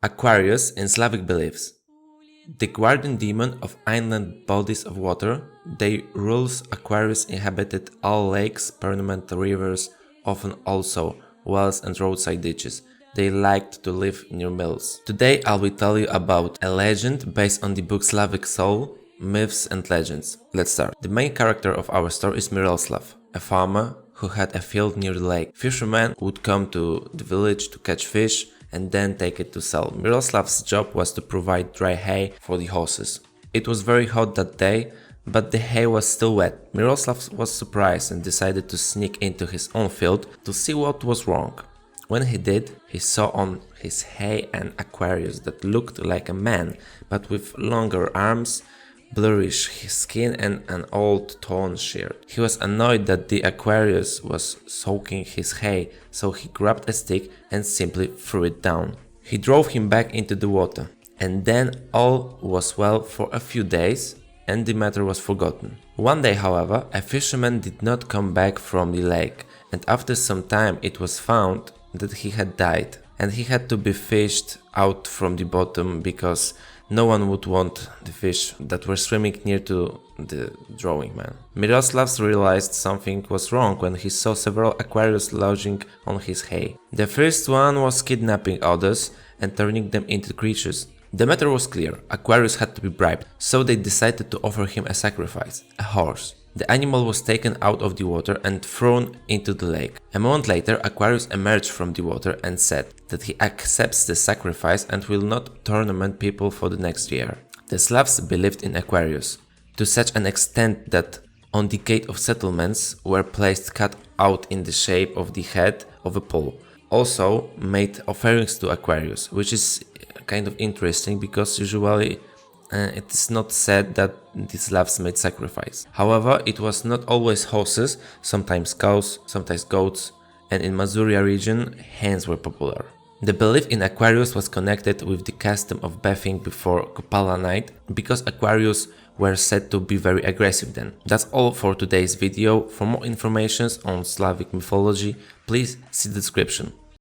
Aquarius in Slavic beliefs. The guardian demon of inland bodies of water, they rules Aquarius inhabited all lakes, permanent rivers, often also wells and roadside ditches. They liked to live near mills. Today I will tell you about a legend based on the book Slavic Soul, Myths and Legends. Let's start. The main character of our story is Miroslav, a farmer who had a field near the lake. Fishermen would come to the village to catch fish and then take it to sell. Miroslav's job was to provide dry hay for the horses. It was very hot that day, but the hay was still wet. Miroslav was surprised and decided to sneak into his own field to see what was wrong. When he did, he saw on his hay an Aquarius that looked like a man, but with longer arms, blurrish skin and an old torn shirt. He was annoyed that the Aquarius was soaking his hay, so he grabbed a stick and simply threw it down. He drove him back into the water, and then all was well for a few days, and the matter was forgotten. One day, however, a fisherman did not come back from the lake, and after some time it was found that he had died, and he had to be fished out from the bottom because no one would want the fish that were swimming near to the drowning man. Miroslav realized something was wrong when he saw several Aquarius lodging on his hay. The first one was kidnapping others and turning them into creatures. The matter was clear, Aquarius had to be bribed, so they decided to offer him a sacrifice, a horse. The animal was taken out of the water and thrown into the lake. A moment later, Aquarius emerged from the water and said that he accepts the sacrifice and will not torment people for the next year. The Slavs believed in Aquarius, to such an extent that on the gate of settlements were placed cut out in the shape of the head of a pole. Also made offerings to Aquarius, which is kind of interesting because usually it is not said that the Slavs made sacrifice. However, it was not always horses, sometimes cows, sometimes goats, and in Mazuria region, hens were popular. The belief in Aquarius was connected with the custom of bathing before Kupala night, because Aquarius were said to be very aggressive then. That's all for today's video. For more information on Slavic mythology, please see the description.